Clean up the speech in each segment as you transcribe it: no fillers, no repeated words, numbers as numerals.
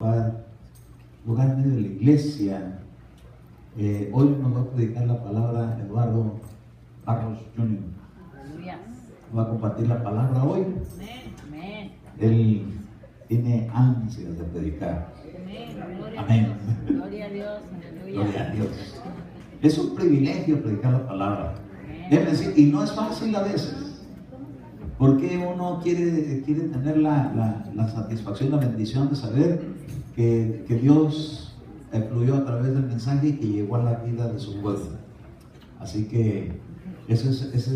ocupar lugar en medio de la iglesia. Hoy nos va a predicar la palabra Eduardo Barros Jr. Va a compartir la palabra hoy. Él tiene ansias de predicar. Amén. Gloria a Dios. Gloria a Dios. Es un privilegio predicar la palabra. Déjame decir, y no es fácil a veces. Porque uno quiere tener la satisfacción, la bendición de saber que Dios fluyó a través del mensaje y que llegó a la vida de su pueblo. Así que eso es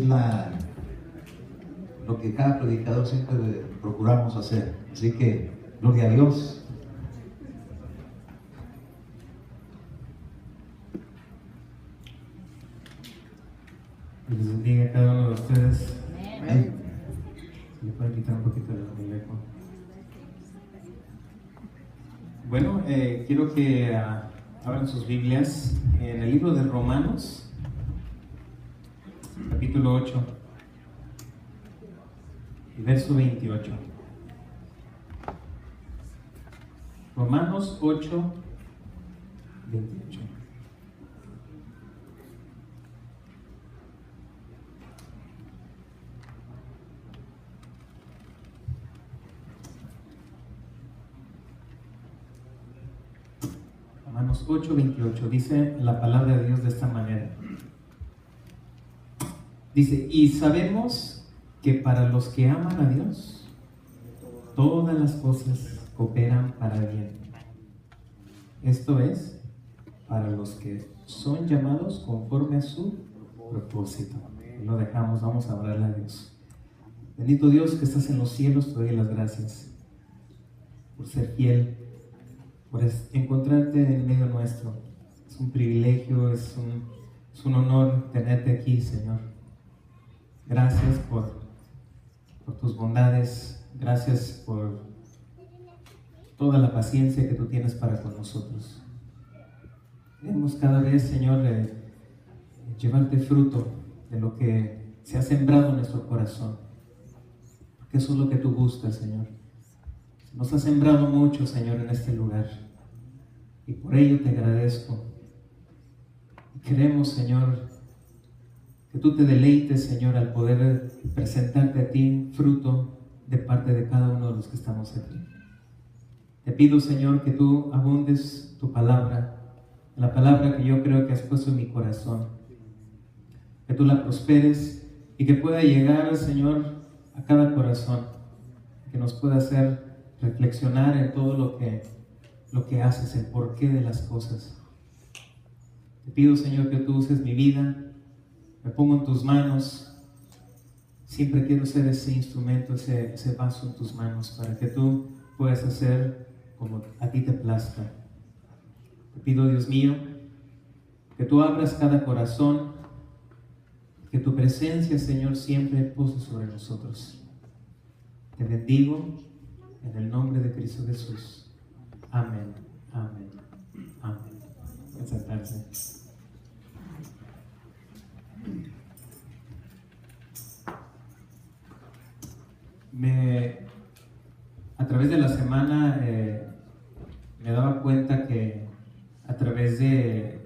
lo que cada predicador siempre procuramos hacer. Así que, gloria a Dios. Les bendiga a cada uno de ustedes. Amén. ¿Me pueden quitar un poquito el eco? Bueno, quiero que abran sus Biblias en el libro de Romanos, capítulo 8, y verso 28. Romanos 8, 28. Romanos 8, 28, dice la palabra de Dios de esta manera. Dice, y sabemos que para los que aman a Dios, todas las cosas cooperan para bien. Esto es, para los que son llamados conforme a su propósito. Y lo dejamos, vamos a orarle a Dios. Bendito Dios que estás en los cielos, te doy las gracias por ser fiel, por encontrarte en medio nuestro. Es un privilegio, es un honor tenerte aquí, Señor. Gracias por tus bondades, gracias por toda la paciencia que tú tienes para con nosotros. Queremos cada vez, Señor, llevarte fruto de lo que se ha sembrado en nuestro corazón, porque eso es lo que tú buscas, Señor. Nos has sembrado mucho, Señor, en este lugar, y por ello te agradezco. Queremos, Señor, que tú te deleites, Señor, al poder presentarte a ti fruto de parte de cada uno de los que estamos aquí. Te pido, Señor, que tú abundes tu palabra, la palabra que yo creo que has puesto en mi corazón, que tú la prosperes y que pueda llegar, Señor, a cada corazón, que nos pueda hacer reflexionar en todo lo que haces, el porqué de las cosas. Te pido, Señor, que tú uses mi vida, me pongo en tus manos. Siempre quiero ser ese instrumento, ese vaso en tus manos, para que tú puedas hacer como a ti te plazca. Te pido, Dios mío, que tú abras cada corazón, que tu presencia, Señor, siempre pose sobre nosotros. Te bendigo en el nombre de Cristo Jesús. Amén, amén, amén. Pueden sentarse. A través de la semana me daba cuenta que a través de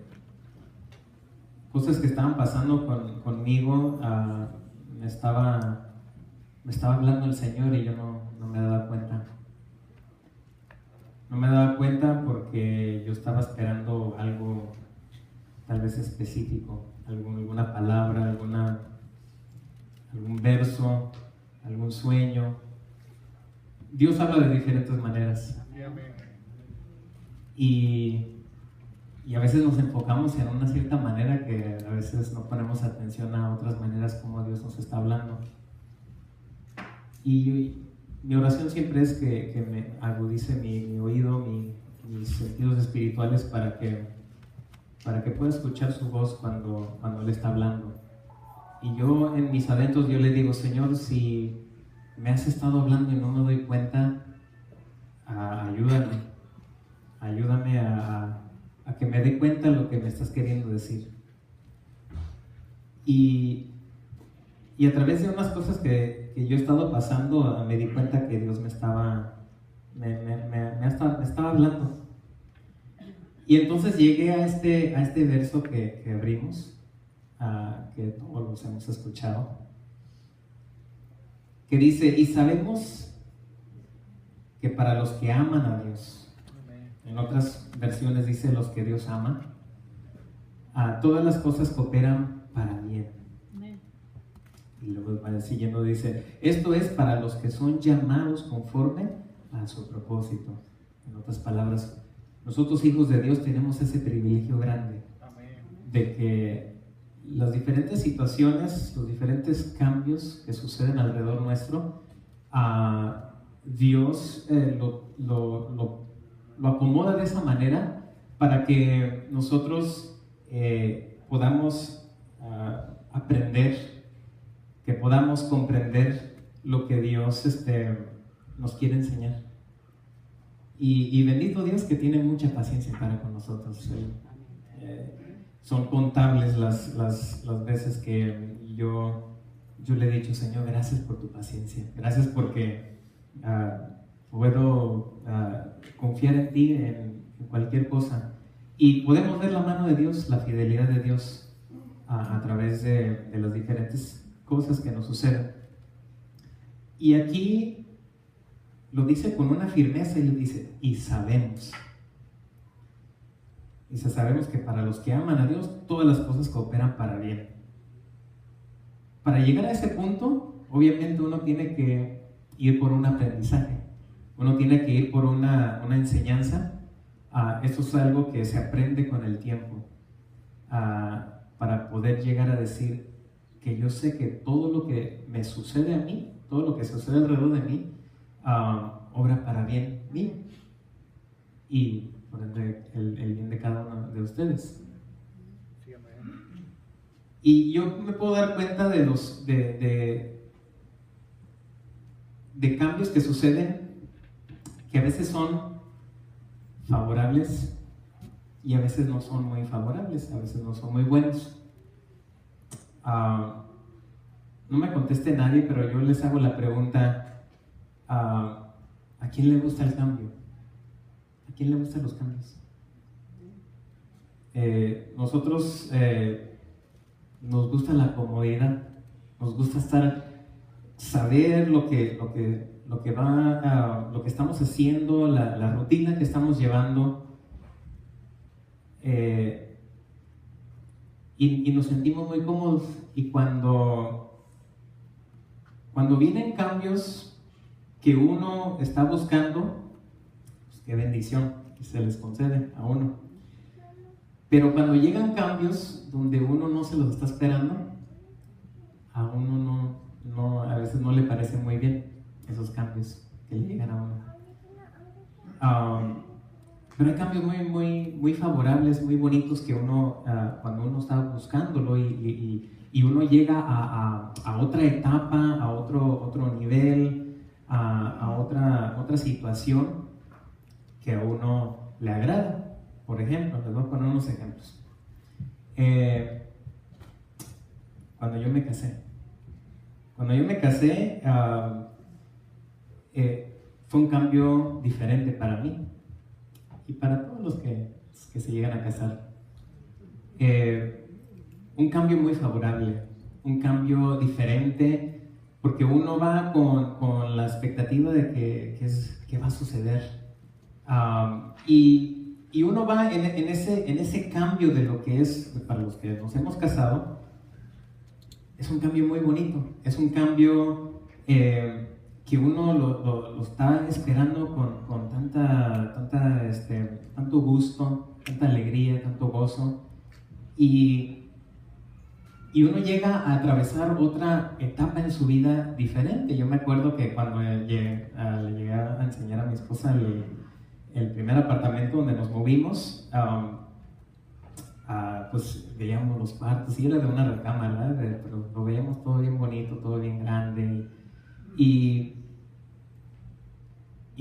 cosas que estaban pasando conmigo, me estaba hablando el Señor y yo no me daba cuenta. No me daba cuenta porque yo estaba esperando algo tal vez específico, alguna palabra, algún verso, algún sueño. Dios habla de diferentes maneras. Y a veces nos enfocamos en una cierta manera que a veces no ponemos atención a otras maneras como Dios nos está hablando. Y mi oración siempre es que me agudice mi oído, mis sentidos espirituales para que pueda escuchar su voz cuando Él está hablando. Y yo en mis adentros yo le digo, Señor, si me has estado hablando y no me doy cuenta, ayúdame a que me dé cuenta de lo que me estás queriendo decir. Y a través de unas cosas que yo he estado pasando, me di cuenta que Dios me estaba me estaba hablando. Y entonces llegué a este verso que abrimos, que todos los hemos escuchado, que dice: y sabemos que para los que aman a Dios, en otras versiones dice los que Dios ama, todas las cosas cooperan para bien. Y luego va siguiendo, dice: esto es para los que son llamados conforme a su propósito. En otras palabras, nosotros hijos de Dios tenemos ese privilegio grande de que las diferentes situaciones, los diferentes cambios que suceden alrededor nuestro, Dios lo acomoda de esa manera para que nosotros podamos aprender, que podamos comprender lo que Dios nos quiere enseñar. Y bendito Dios que tiene mucha paciencia para con nosotros. Son contables las veces que yo le he dicho: Señor, gracias por tu paciencia, gracias porque puedo confiar en ti en cualquier cosa. Y podemos ver la mano de Dios, la fidelidad de Dios a través de las diferentes cosas que nos suceden. Y aquí lo dice con una firmeza y le dice: y sabemos. Dice: sabemos que para los que aman a Dios todas las cosas cooperan para bien. Para llegar a ese punto, obviamente uno tiene que ir por un aprendizaje, uno tiene que ir por una enseñanza. Esto es algo que se aprende con el tiempo, para poder llegar a decir que yo sé que todo lo que me sucede a mí, todo lo que sucede alrededor de mí, obra para bien mío y por ende el bien de cada uno de ustedes. Y yo me puedo dar cuenta de los de cambios que suceden, que a veces son favorables y a veces no son muy favorables, a veces no son muy buenos. No me conteste nadie, pero yo les hago la pregunta: ¿a quién le gusta el cambio? ¿A quién le gustan los cambios? Nosotros nos gusta la comodidad, nos gusta saber lo que estamos haciendo, la rutina que estamos llevando, y nos sentimos muy cómodos. Y cuando vienen cambios que uno está buscando, pues qué bendición que se les concede a uno. Pero cuando llegan cambios donde uno no se los está esperando, a uno a veces no le parece muy bien esos cambios que le llegan a uno. Pero hay cambios muy favorables, muy bonitos, que uno, cuando uno está buscándolo y uno llega a otra etapa, a otro nivel, a otra situación que a uno le agrada. Por ejemplo, les voy a poner unos ejemplos. Cuando yo me casé, fue un cambio diferente para mí y para todos los que se llegan a casar. Un cambio muy favorable, un cambio diferente, porque uno va con la expectativa de que va a suceder. Y uno va en ese cambio de lo que es, para los que nos hemos casado, es un cambio muy bonito, es un cambio que uno lo está esperando con tanto gusto, tanta alegría, tanto gozo, y uno llega a atravesar otra etapa en su vida diferente. Yo me acuerdo que cuando le llegué a enseñar a mi esposa el primer apartamento donde nos movimos, pues veíamos los cuartos, y era de una recámara, pero lo veíamos todo bien bonito, todo bien grande, y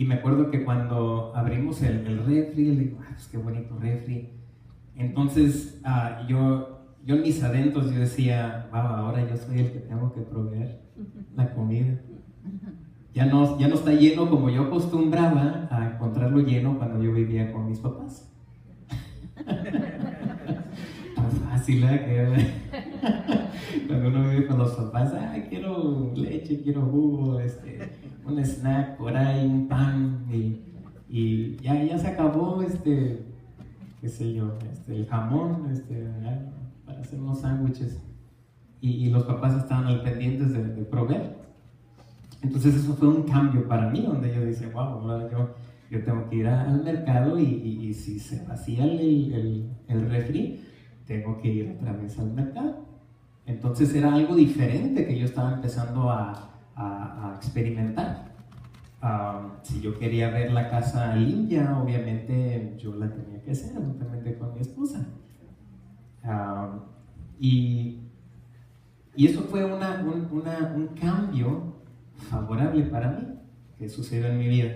me acuerdo que cuando abrimos el refri, le digo: pues qué bonito refri. Entonces yo en mis adentros yo decía: wow, ahora yo soy el que tengo que proveer la comida. ya no está lleno como yo acostumbraba a encontrarlo lleno cuando yo vivía con mis papás. Tan fácil, ¿eh? Cuando uno vive con los papás, quiero leche, quiero jugo, un snack por ahí, un pan, y ya se acabó, qué sé yo, el jamón, para hacer unos sándwiches. Y los papás estaban al pendientes de proveer. Entonces eso fue un cambio para mí, donde yo dije, wow, ahora yo tengo que ir al mercado y si se vacía el refri, tengo que ir otra vez al mercado. Entonces era algo diferente que yo estaba empezando a experimentar. Si yo quería ver la casa limpia, obviamente yo la tenía que hacer juntamente con mi esposa. Y eso fue un cambio favorable para mí que sucedió en mi vida.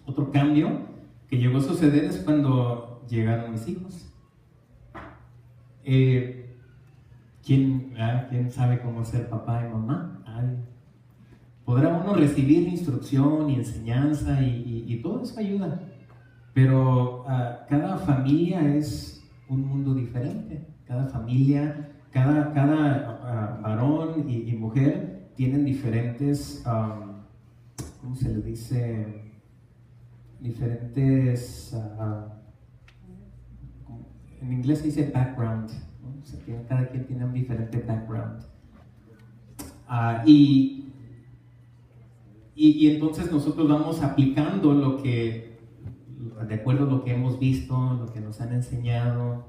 Otro cambio que llegó a suceder es cuando llegaron mis hijos. ¿Quién sabe cómo ser papá y mamá? Nadie. Podrá uno recibir instrucción y enseñanza y todo eso ayuda, pero cada familia es un mundo diferente. Cada familia, cada varón y mujer tienen diferentes, ¿cómo se le dice? Diferentes, en inglés se dice background, ¿no? O sea, cada quien tiene un diferente background. Y entonces nosotros vamos aplicando de acuerdo a lo que hemos visto, lo que nos han enseñado,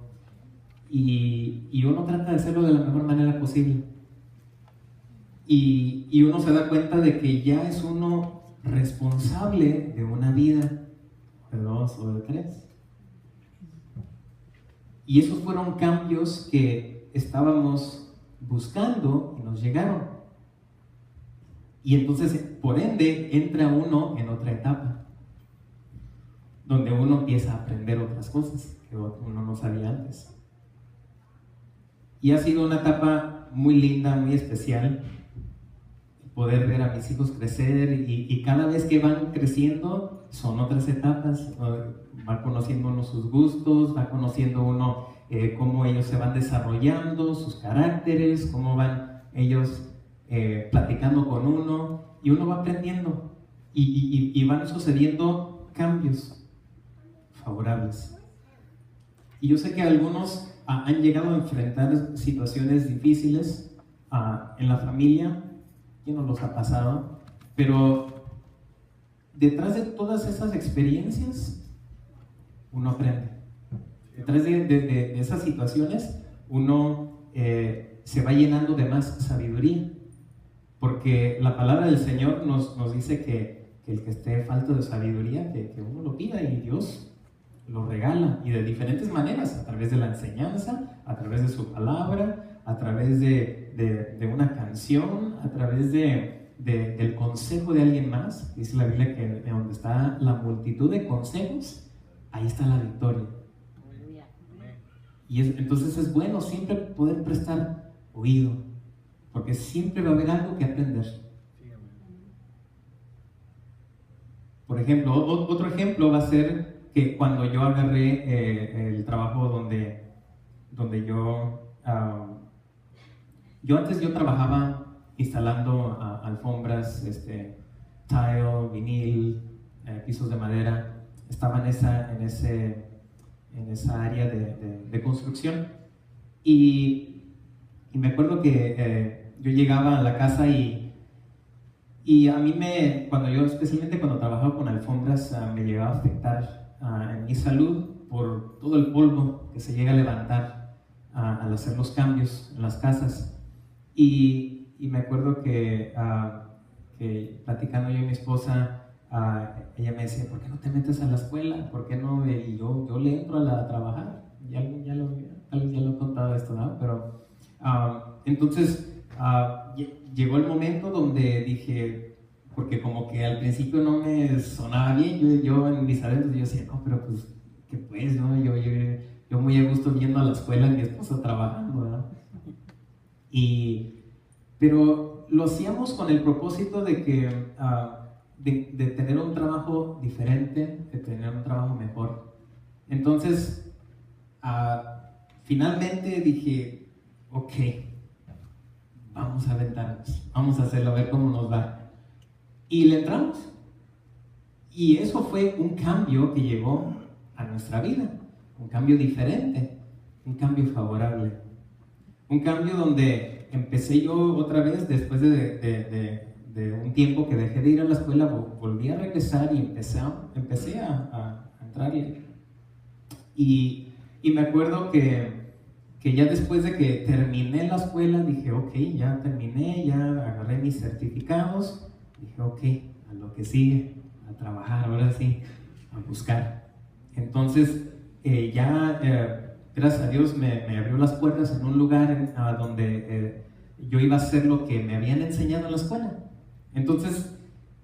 y uno trata de hacerlo de la mejor manera posible. Y uno se da cuenta de que ya es uno responsable de una vida, de 2 o de 3. Y esos fueron cambios que estábamos buscando y nos llegaron. Y entonces, por ende, entra uno en otra etapa, donde uno empieza a aprender otras cosas que uno no sabía antes. Y ha sido una etapa muy linda, muy especial, poder ver a mis hijos crecer y cada vez que van creciendo son otras etapas. Va conociendo uno sus gustos, va conociendo uno cómo ellos se van desarrollando, sus caracteres, cómo van ellos platicando con uno, y uno va aprendiendo y van sucediendo cambios favorables. Y yo sé que algunos han llegado a enfrentar situaciones difíciles en la familia. ¿Quién no los ha pasado? Pero detrás de todas esas experiencias uno aprende. Detrás de esas situaciones uno se va llenando de más sabiduría, porque la palabra del Señor nos dice que el que esté falto de sabiduría, que uno lo pida, y Dios lo regala, y de diferentes maneras, a través de la enseñanza, a través de su palabra, a través de una canción, a través del consejo de alguien más. Dice la Biblia que donde está la multitud de consejos, ahí está la victoria. Y entonces es bueno siempre poder prestar oído, porque siempre va a haber algo que aprender. Por ejemplo, otro ejemplo va a ser que cuando yo agarré el trabajo donde yo antes trabajaba instalando alfombras, tile, vinil, pisos de madera. Estaba en esa área de construcción, y me acuerdo que yo llegaba a la casa y a mí especialmente cuando trabajaba con alfombras, me llegaba a afectar en mi salud por todo el polvo que se llega a levantar al hacer los cambios en las casas. Y me acuerdo que platicando yo y mi esposa, ella me decía, ¿por qué no te metes a la escuela? ¿Por qué no? Y yo le entro a trabajar. Tal vez ya lo he contado esto, ¿no? Pero entonces llegó el momento donde dije, porque como que al principio no me sonaba bien, yo en mis adentros yo decía, no, pero pues, ¿qué pues, no? Yo muy a gusto yendo a la escuela y mi esposa trabajando, ¿verdad? Pero lo hacíamos con el propósito de que de tener un trabajo diferente, de tener un trabajo mejor. Entonces, finalmente dije, ok, vamos a aventarnos, vamos a hacerlo, a ver cómo nos va. Y le entramos. Y eso fue un cambio que llegó a nuestra vida, un cambio diferente, un cambio favorable. Un cambio donde empecé yo otra vez, después de un tiempo que dejé de ir a la escuela, volví a regresar y empecé a entrarle. Y me acuerdo que ya después de que terminé la escuela, dije, ok, ya terminé, ya agarré mis certificados, dije, ok, a lo que sigue, a trabajar, ahora sí, a buscar. Entonces, gracias a Dios me abrió las puertas en un lugar donde yo iba a hacer lo que me habían enseñado en la escuela. Entonces,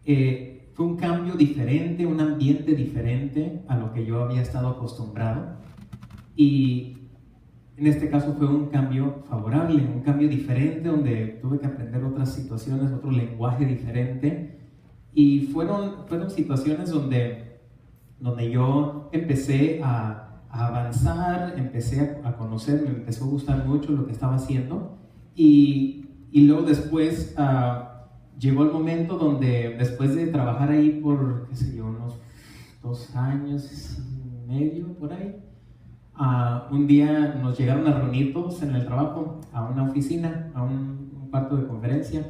fue un cambio diferente, un ambiente diferente a lo que yo había estado acostumbrado. Y en este caso fue un cambio favorable, un cambio diferente donde tuve que aprender otras situaciones, otro lenguaje diferente. Y fueron situaciones donde yo empecé a avanzar, empecé a conocer, me empezó a gustar mucho lo que estaba haciendo. Y luego después llegó el momento donde, después de trabajar ahí por, qué sé yo, unos 2 años y medio, por ahí, un día nos llegaron a reunir todos en el trabajo, a una oficina, a un cuarto de conferencia.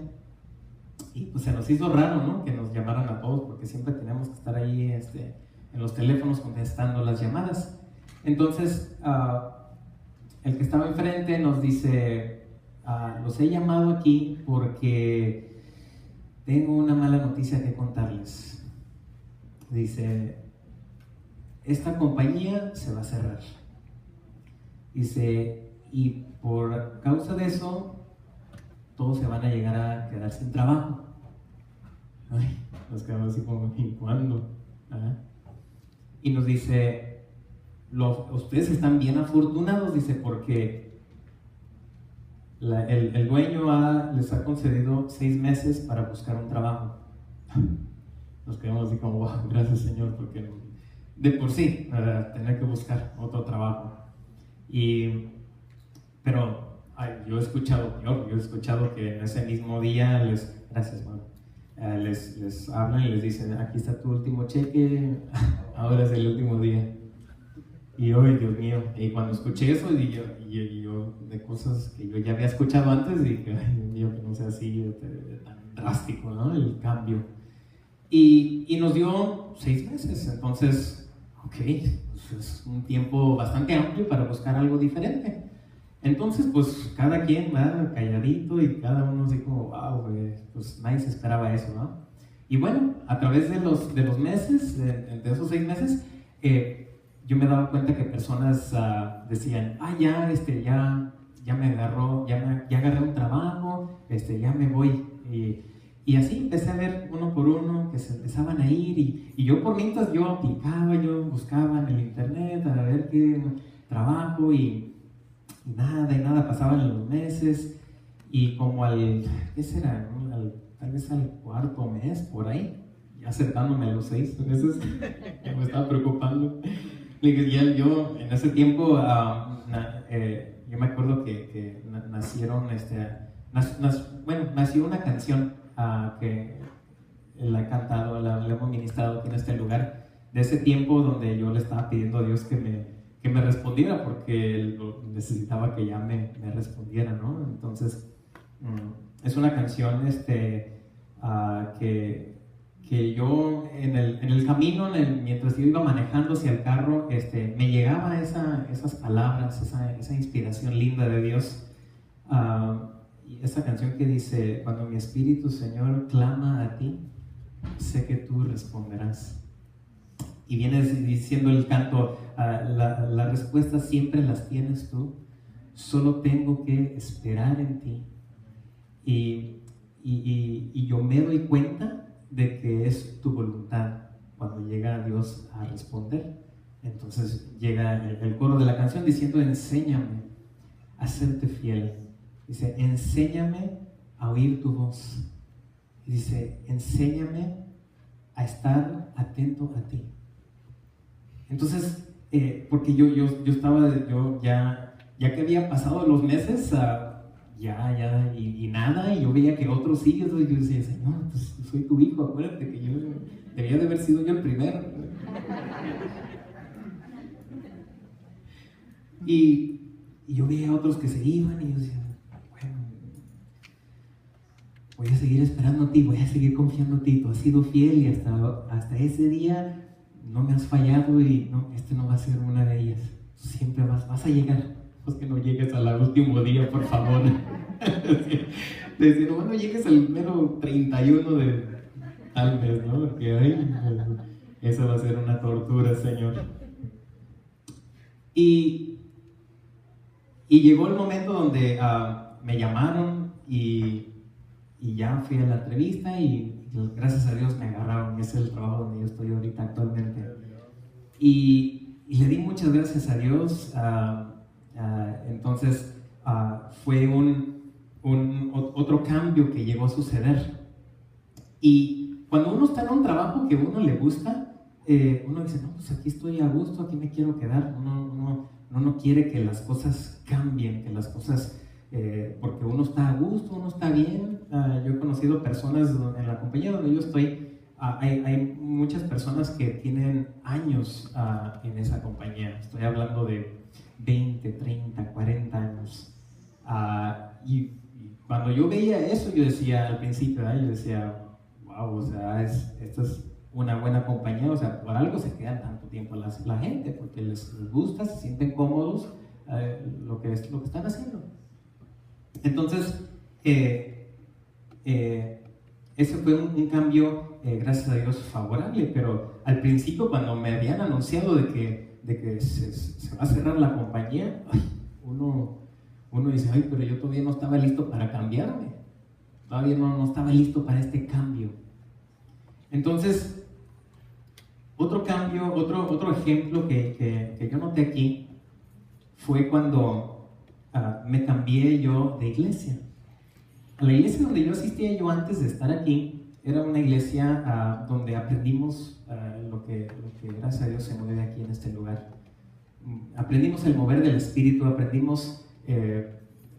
Y pues se nos hizo raro, ¿no?, que nos llamaran a todos, porque siempre tenemos que estar ahí en los teléfonos contestando las llamadas. Entonces, el que estaba enfrente nos dice, los he llamado aquí porque tengo una mala noticia que contarles. Dice, esta compañía se va a cerrar. Dice, y por causa de eso, todos se van a llegar a quedar sin trabajo. Ay, nos quedamos así como, ¿y cuándo? Y nos dice, ustedes están bien afortunados, dice, porque el dueño les ha concedido 6 meses para buscar un trabajo. Nos quedamos así como, wow, gracias Señor, porque de por sí, tener que buscar otro trabajo. Pero yo he escuchado que en ese mismo día gracias, bueno, les hablan y les dicen, aquí está tu último cheque, ahora es el último día. Y hoy, Dios mío, y cuando escuché eso, y yo de cosas que yo ya había escuchado antes, dije, ay Dios mío, que no sea así tan drástico, ¿no?, el cambio. Y nos dio 6 meses, entonces, ok, pues es un tiempo bastante amplio para buscar algo diferente. Entonces, pues cada quien va calladito y cada uno así como, wow, pues nadie se esperaba eso, ¿no? Y bueno, a través de los meses, de esos 6 meses, yo me daba cuenta que personas decían, ya me agarró, ya agarré un trabajo, ya me voy. Y así empecé a ver uno por uno que se empezaban a ir y yo por mientras yo aplicaba, yo buscaba en el internet a ver qué trabajo y nada, pasaban los meses y como ¿qué será? Tal vez al 4.º mes, por ahí, ya acercándome a los 6 meses, ya me estaba preocupando. Yo en ese tiempo, yo me acuerdo que nació una canción que la he cantado, la hemos ministrado aquí en este lugar, de ese tiempo donde yo le estaba pidiendo a Dios que me respondiera, porque necesitaba que ya me respondiera, ¿no? Entonces, es una canción que yo en el camino, mientras yo iba manejando hacia el carro, me llegaba esas palabras, esa inspiración linda de Dios. Y esa canción que dice, cuando mi espíritu, Señor, clama a ti, sé que tú responderás. Y viene diciendo el canto, la respuesta siempre las tienes tú, solo tengo que esperar en ti. Y yo me doy cuenta de que es tu voluntad cuando llega Dios a responder. Entonces llega el coro de la canción diciendo, enséñame a serte fiel. Dice, enséñame a oír tu voz. Y dice, enséñame a estar atento a ti. Entonces, porque yo ya que había pasado los meses, y nada, y yo veía que otros sí, entonces yo decía, Señor, pues soy tu hijo, acuérdate que yo debía de haber sido yo el primero. Y yo veía a otros que se iban y yo decía, bueno, voy a seguir esperando a ti, voy a seguir confiando en ti, tú has sido fiel y hasta ese día no me has fallado y no, no va a ser una de ellas. Siempre vas a llegar, pues que no llegues al último día, por favor. Decir, bueno, llegues al mero 31 de tal mes, ¿no? Porque eso va a ser una tortura, Señor. Y llegó el momento donde me llamaron y ya fui a la entrevista y gracias a Dios me agarraron. Ese es el trabajo donde yo estoy ahorita actualmente. Y le di muchas gracias a Dios. Entonces fue otro cambio que llegó a suceder. Y cuando uno está en un trabajo que a uno le gusta, uno dice, no, pues aquí estoy a gusto, aquí me quiero quedar. Uno no quiere que las cosas cambien, que las cosas, porque uno está a gusto, uno está bien. Yo he conocido personas en la compañía donde yo estoy, hay muchas personas que tienen años en esa compañía. Estoy hablando de 20, 30, 40 años. Y cuando yo veía eso, yo decía al principio, yo decía, wow, o sea, esta es una buena compañía, o sea, por algo se quedan tanto tiempo la gente, porque les gusta, se sienten cómodos lo que están haciendo. Entonces, ese fue un cambio, gracias a Dios, favorable, pero al principio cuando me habían anunciado de que se va a cerrar la compañía, uno dice, pero yo todavía no estaba listo para cambiarme, todavía no estaba listo para este cambio. Entonces, otro cambio, otro ejemplo que yo noté aquí fue cuando me cambié yo de iglesia. A la iglesia donde yo asistía yo antes de estar aquí era una iglesia donde aprendimos lo que gracias a Dios se mueve aquí en este lugar. Aprendimos el mover del Espíritu, aprendimos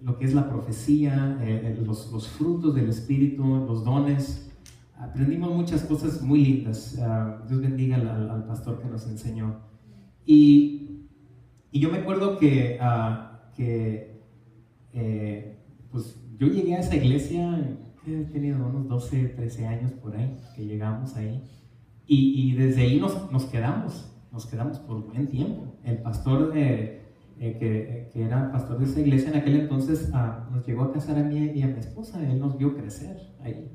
lo que es la profecía, los frutos del Espíritu, los dones. Aprendimos muchas cosas muy lindas. Dios bendiga al pastor que nos enseñó. Y yo me acuerdo que pues yo llegué a esa iglesia, he tenido unos 12, 13 años por ahí, que llegamos ahí. Y desde ahí nos quedamos por buen tiempo. El pastor que era pastor de esa iglesia en aquel entonces nos llegó a casar a mí y a mi esposa. Él nos vio crecer ahí.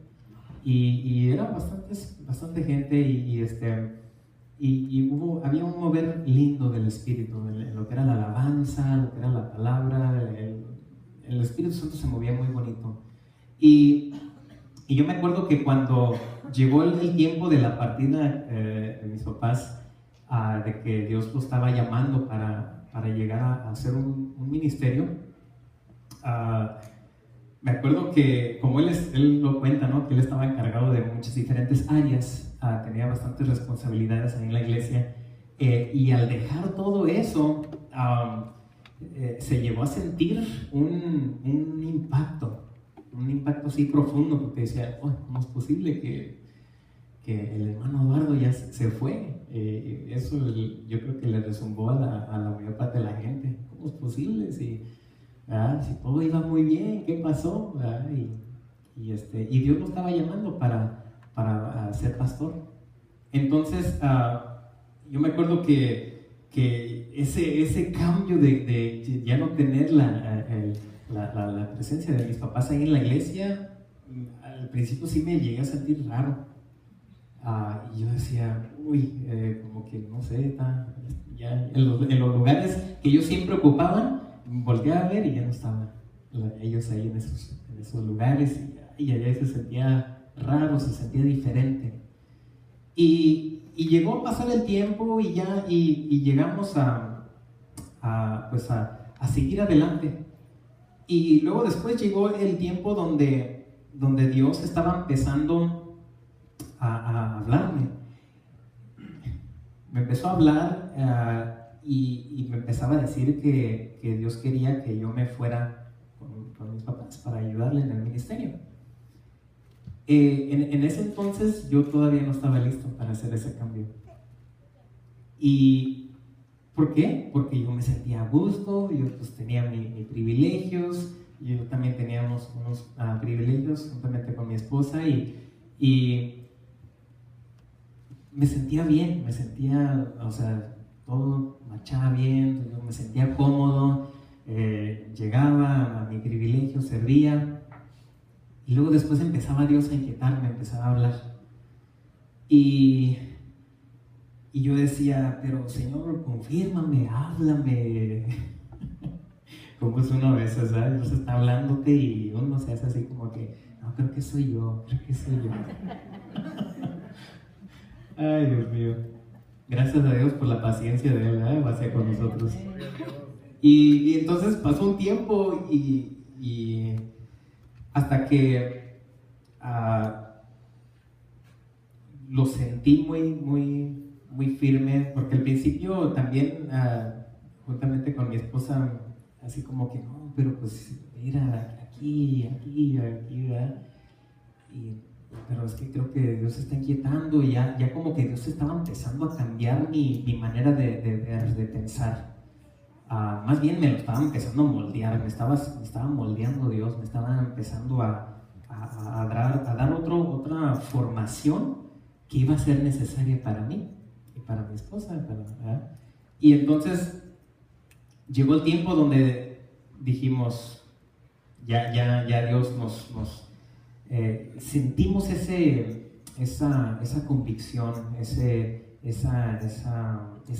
Y era bastante gente y había un mover lindo del Espíritu, en lo que era la alabanza, lo que era la palabra, el Espíritu Santo se movía muy bonito. Y yo me acuerdo que cuando llegó el tiempo de la partida de mis papás, de que Dios lo estaba llamando para llegar a hacer un ministerio, me acuerdo que, como él lo cuenta, ¿no? Que él estaba encargado de muchas diferentes áreas, tenía bastantes responsabilidades ahí en la iglesia, y al dejar todo eso, se llevó a sentir un impacto así profundo, porque decía, ¿cómo es posible que el hermano Eduardo ya se fue? Eso yo creo que le resumbó a la mayor parte de la gente. ¿Cómo es posible? Si todo iba muy bien, ¿qué pasó? Y Dios lo estaba llamando para ser pastor. Entonces, yo me acuerdo que ese cambio de ya no tener la presencia de mis papás ahí en la iglesia, al principio sí me llegué a sentir raro. Y yo decía, como que no sé, ya en los lugares que ellos siempre ocupaban, volteaba a ver y ya no estaban ellos ahí en esos lugares, y allá se sentía raro, se sentía diferente. Y llegó a pasar el tiempo y llegamos a seguir adelante. Y luego después llegó el tiempo donde donde Dios estaba empezando a hablarme. Me empezó a hablar y me empezaba a decir que Dios quería que yo me fuera con mis papás para ayudarle en el ministerio. En ese entonces yo todavía no estaba listo para hacer ese cambio. ¿Y por qué? Porque yo me sentía a gusto, yo pues tenía mis privilegios, yo también teníamos unos privilegios juntamente con mi esposa y me sentía bien, o sea, todo marchaba bien, yo me sentía cómodo, llegaba a mi privilegio, servía, y luego después empezaba Dios a inquietarme, empezaba a hablar. Y yo decía, pero Señor, confírmame, háblame. Como es uno a veces, ¿sabes? Dios está hablándote y uno se hace así como que, no, creo que soy yo. Ay, Dios mío. Gracias a Dios por la paciencia de Él, ¿eh? Va a ser con nosotros. Y entonces pasó un tiempo y hasta que lo sentí muy firme, porque al principio también, juntamente con mi esposa, así como que, no, pero pues mira, aquí, ¿verdad? Pero es que creo que Dios está inquietando y ya como que Dios estaba empezando a cambiar mi manera de pensar. Más bien me lo estaba empezando a moldear, me estaba moldeando Dios, me estaba empezando a dar otra formación que iba a ser necesaria para mí y para mi esposa, ¿verdad? Y entonces llegó el tiempo donde dijimos, ya Dios nos sentimos esa convicción, ese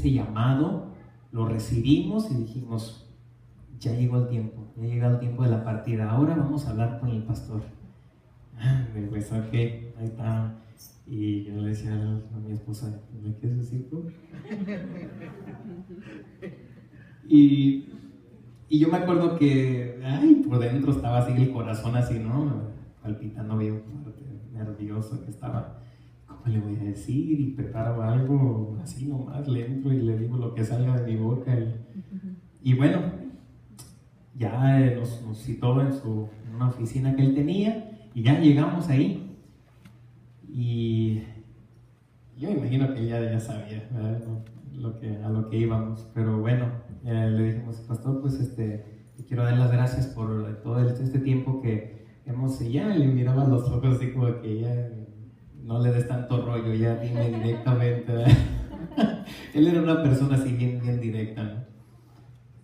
llamado, lo recibimos y dijimos, ya llegó el tiempo de la partida, ahora vamos a hablar con el pastor. Pues ok, ahí está. Y yo le decía a mi esposa, ¿me quieres decir tú? Y yo me acuerdo que, por dentro estaba así el corazón así, ¿no? Palpitando bien fuerte, nervioso que estaba. ¿Cómo le voy a decir? Y preparo algo así nomás, le entro y le digo lo que salga de mi boca. Y bueno, ya nos citó en una oficina que él tenía y ya llegamos ahí. Y yo me imagino que ella ya sabía, ¿verdad? A lo que íbamos, pero bueno, le dijimos, pastor, pues quiero dar las gracias por todo este tiempo que hemos, ya le miraba los ojos así como que ya no le des tanto rollo, ya dime directamente, ¿verdad? Él era una persona así bien directa, ¿no?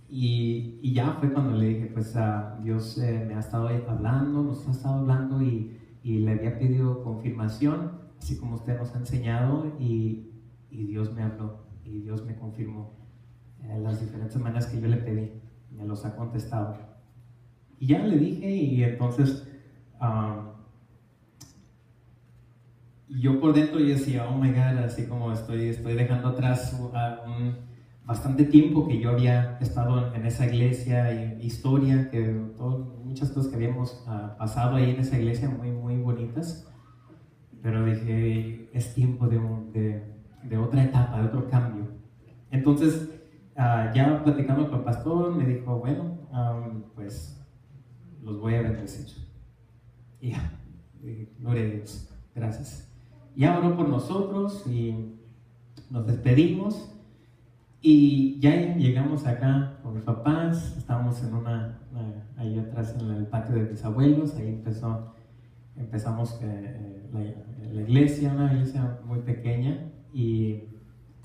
Y ya fue cuando le dije, pues Dios me ha estado hablando, nos ha estado hablando y le había pedido confirmación, así como usted nos ha enseñado, y Dios me habló y Dios me confirmó las diferentes maneras que yo le pedí, me los ha contestado. Y ya le dije, y entonces yo por dentro yo decía, oh my God, así como estoy dejando atrás bastante tiempo que yo había estado en esa iglesia, historia, muchas cosas que habíamos pasado ahí en esa iglesia muy bonitas, pero dije, es tiempo de otra etapa, de otro cambio. Entonces, ya platicando con el pastor, me dijo, bueno, pues los voy a bendecir. Y ya, gloria a Dios, gracias. Ya oró por nosotros y nos despedimos. Y ya llegamos acá con mis papás, estábamos ahí atrás en el patio de mis abuelos, ahí empezamos la iglesia, una iglesia muy pequeña,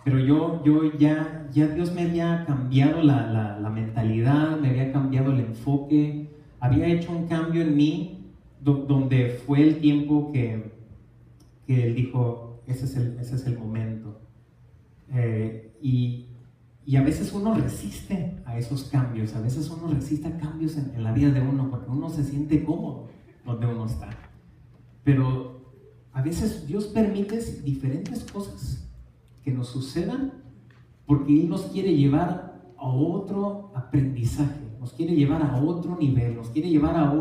pero yo ya Dios me había cambiado la mentalidad, me había cambiado el enfoque, había hecho un cambio en mí, donde fue el tiempo que Él dijo, ese es el momento. Y a veces uno resiste a esos cambios, a veces uno resiste a cambios en la vida de uno, porque uno se siente cómodo donde uno está. Pero a veces Dios permite diferentes cosas que nos sucedan porque Él nos quiere llevar a otro aprendizaje, nos quiere llevar a otro nivel, nos quiere llevar a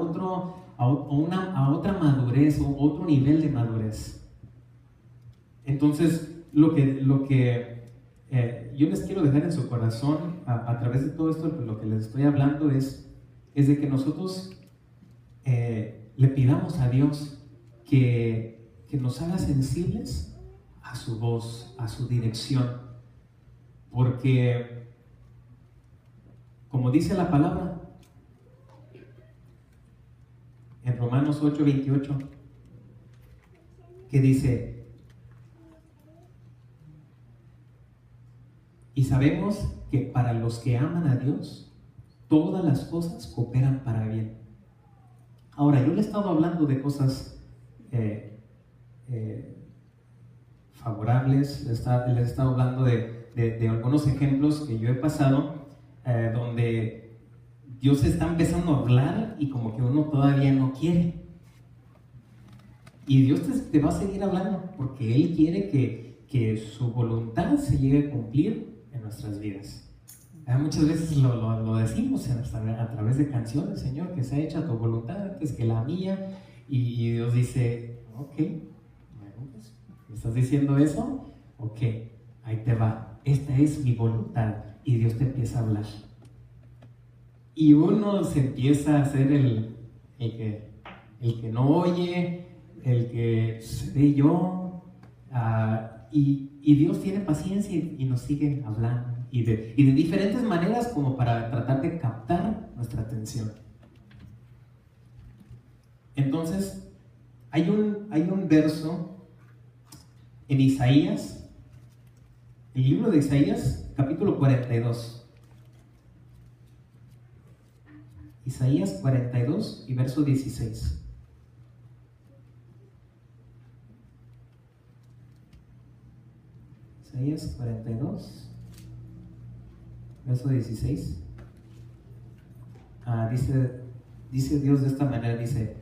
a otra madurez o otro nivel de madurez. Entonces, lo que yo les quiero dejar en su corazón a través de todo esto, lo que les estoy hablando es de que nosotros le pidamos a Dios que nos haga sensibles a su voz, a su dirección, porque como dice la palabra en Romanos 8:28, que dice: y sabemos que para los que aman a Dios, todas las cosas cooperan para bien. Ahora, yo le he estado hablando de cosas favorables, les he estado hablando de algunos ejemplos que yo he pasado, donde Dios está empezando a hablar y como que uno todavía no quiere. Y Dios te va a seguir hablando porque Él quiere que su voluntad se llegue a cumplir en nuestras vidas. Muchas veces lo decimos a través de canciones: Señor, que sea hecha tu voluntad antes que la mía. Y Dios dice: ok, bueno, pues, ¿me estás diciendo eso? Ok, ahí te va, esta es mi voluntad. Y Dios te empieza a hablar. Y uno se empieza a hacer el que no oye, el que sé yo, y Dios tiene paciencia y nos sigue hablando. Y de diferentes maneras, como para tratar de captar nuestra atención. Entonces, hay un verso en Isaías, el libro de Isaías, capítulo 42. Isaías 42 y verso 16. Isaías 42, verso 16. Dice Dios de esta manera, dice: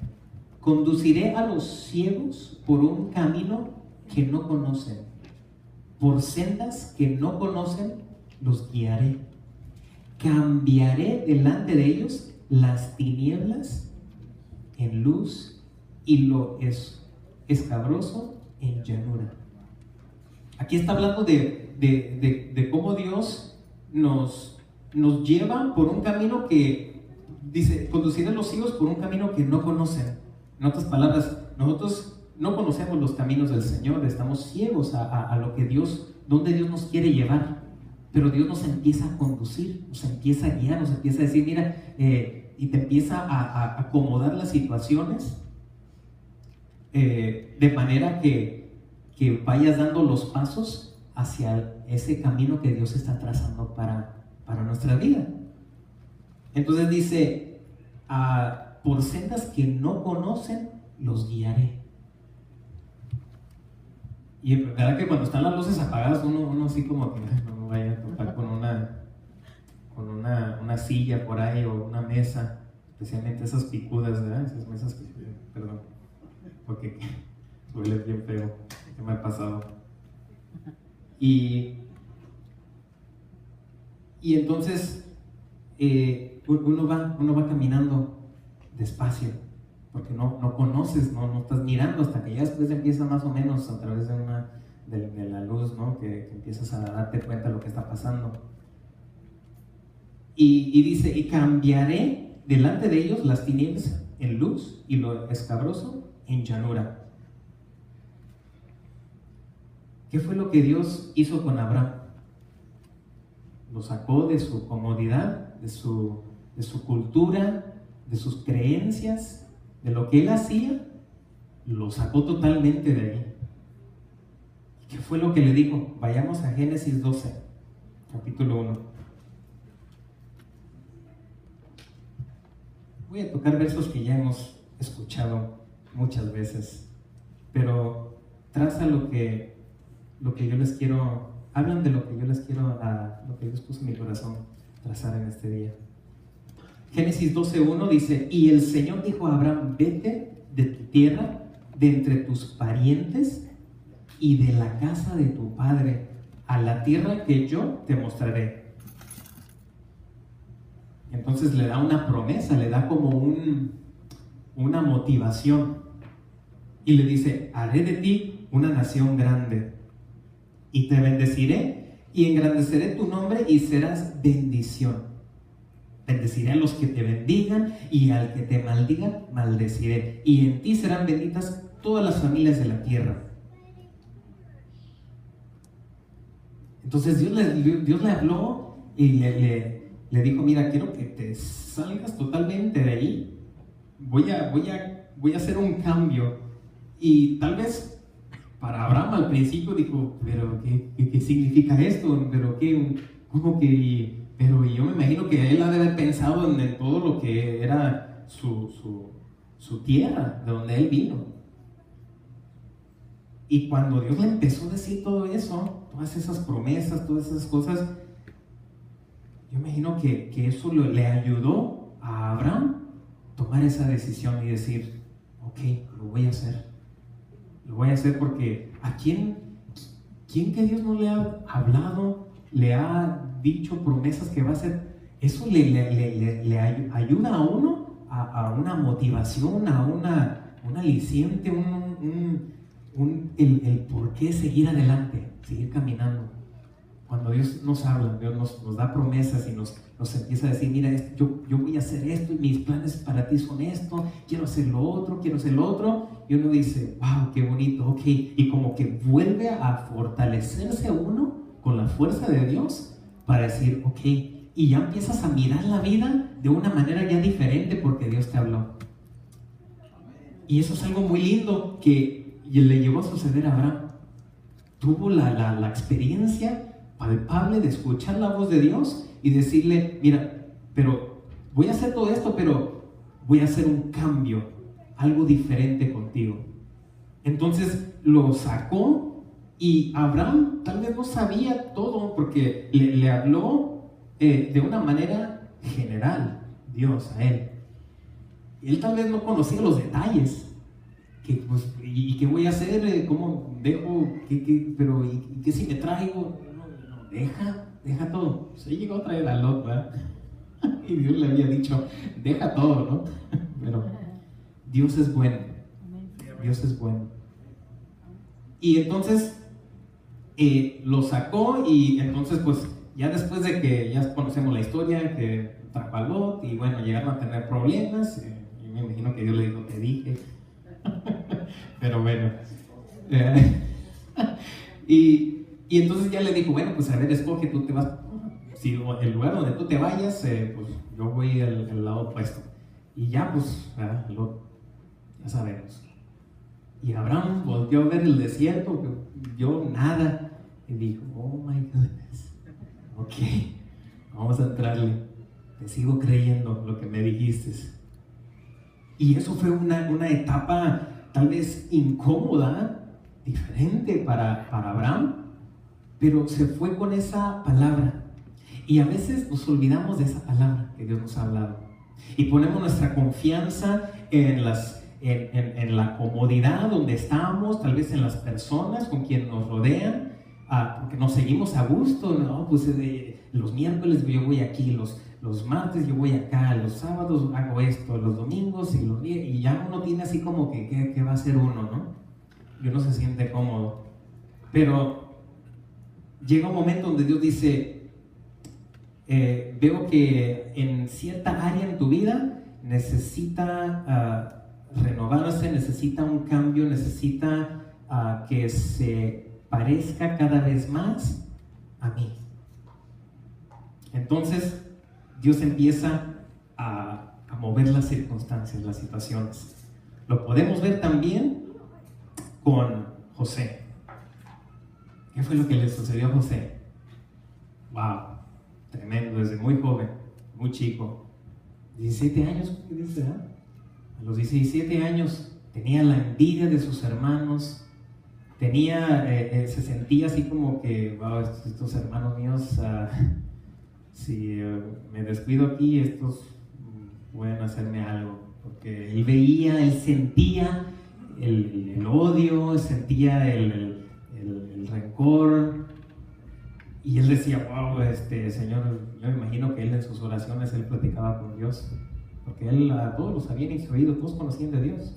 conduciré a los ciegos por un camino que no conocen, por sendas que no conocen los guiaré. Cambiaré delante de ellos las tinieblas en luz y lo escabroso en llanura. Aquí está hablando de cómo Dios nos lleva por un camino que dice: conducir a los ciegos por un camino que no conocen. En otras palabras, nosotros no conocemos los caminos del Señor, estamos ciegos a lo que donde Dios nos quiere llevar. Pero Dios nos empieza a conducir, nos empieza a guiar, nos empieza a decir: mira, y te empieza a acomodar las situaciones de manera que vayas dando los pasos hacia ese camino que Dios está trazando para nuestra vida. Entonces dice: por sendas que no conocen los guiaré. Y es verdad que cuando están las luces apagadas, uno así como que no me vaya a tocar con una silla por ahí o una mesa, especialmente esas picudas, ¿verdad? Esas mesas que, perdón, porque huele bien feo, ¿qué me ha pasado? Y entonces uno va caminando despacio, porque no conoces, no estás mirando hasta que ya después empieza más o menos a través de la luz, ¿no? Que empiezas a darte cuenta de lo que está pasando. Y dice: y cambiaré delante de ellos las tinieblas en luz y lo escabroso en llanura. ¿Qué fue lo que Dios hizo con Abraham? Lo sacó de su comodidad, de su cultura, de sus creencias, de lo que él hacía, lo sacó totalmente de ahí. ¿Qué fue lo que le dijo? Vayamos a Génesis 12, capítulo 1. Voy a tocar versos que ya hemos escuchado muchas veces, pero traza lo que yo les quiero, hablan de lo que yo les quiero, lo que Dios puso en mi corazón trazar en este día. Génesis 12:1 dice: y el Señor dijo a Abraham: vete de tu tierra, de entre tus parientes y de la casa de tu padre, a la tierra que yo te mostraré. Entonces le da una promesa, le da como una motivación. Y le dice, haré de ti una nación grande y te bendeciré y engrandeceré tu nombre y serás bendición. Bendeciré a los que te bendigan y al que te maldiga, maldeciré. Y en ti serán benditas todas las familias de la tierra. Entonces Dios le habló y le dijo, mira, quiero que te salgas totalmente de ahí. Voy a hacer un cambio. Y tal vez para Abraham al principio dijo, pero ¿qué significa esto? ¿Pero qué? ¿Cómo que...? Pero yo me imagino que él ha de haber pensado en todo lo que era su tierra, de donde él vino. Y cuando Dios le empezó a decir todo eso, todas esas promesas, todas esas cosas, yo me imagino que eso le ayudó a Abraham a tomar esa decisión y decir, ok, lo voy a hacer. Lo voy a hacer porque ¿a quién que Dios no le ha hablado, le ha dicho promesas que va a hacer? Eso le ayuda a uno a una motivación, a un aliciente, el por qué seguir adelante, seguir caminando. Cuando Dios nos habla, Dios nos da promesas y nos empieza a decir, mira, yo voy a hacer esto y mis planes para ti son esto, quiero hacer lo otro, y uno dice, wow, qué bonito, ok, y como que vuelve a fortalecerse uno con la fuerza de Dios para decir, ok, y ya empiezas a mirar la vida de una manera ya diferente porque Dios te habló. Y eso es algo muy lindo que le llevó a suceder a Abraham. Tuvo la experiencia palpable de escuchar la voz de Dios y decirle, mira, pero voy a hacer todo esto, pero voy a hacer un cambio, algo diferente contigo. Entonces lo sacó y Abraham tal vez no sabía todo porque le habló de una manera general Dios a él. Él tal vez no conocía los detalles. ¿Y qué voy a hacer? ¿Cómo dejo? Pero ¿y qué si me traigo? No, deja todo. Se llegó a traer a Lot, ¿verdad? Y Dios le había dicho, deja todo, ¿no? Pero Dios es bueno. Dios es bueno. Y entonces lo sacó y entonces pues ya después de que ya conocemos la historia, que trajo a Lot y bueno, llegaron a tener problemas. Yo me imagino que Dios le dijo, te dije. Pero bueno. Y entonces ya le dijo, bueno, pues a ver, escoge, tú te vas. Si el lugar donde tú te vayas, pues yo voy al lado opuesto. Y ya, pues, ya sabemos. Y Abraham volteó a ver el desierto, vio nada. Y dijo, oh my goodness. Ok, vamos a entrarle. Te sigo creyendo lo que me dijiste. Y eso fue una etapa tal vez incómoda, diferente para Abraham, pero se fue con esa palabra. Y a veces nos olvidamos de esa palabra que Dios nos ha hablado. Y ponemos nuestra confianza en la comodidad donde estamos, tal vez en las personas con quienes nos rodean, porque nos seguimos a gusto, ¿no? Pues los miércoles yo voy aquí, los martes yo voy acá, los sábados hago esto, los domingos y ya uno tiene así como que ¿qué va a hacer uno, no? Y uno se siente cómodo. Pero llega un momento donde Dios dice, veo que en cierta área en tu vida necesita renovarse, necesita un cambio, necesita que se parezca cada vez más a mí. Entonces Dios empieza a mover las circunstancias, las situaciones. Lo podemos ver también con José. ¿Qué fue lo que le sucedió a José? Wow, tremendo, desde muy joven, muy chico. 17 años, ¿qué dice? A los 17 años tenía la envidia de sus hermanos. Se sentía así como que, wow, estos hermanos míos, si me descuido aquí, estos pueden hacerme algo. Porque él sentía el odio, sentía el rencor. Y él decía, wow, Señor, yo me imagino que él en sus oraciones, él platicaba con Dios. porque él a todos los habían instruido, todos conocían de Dios.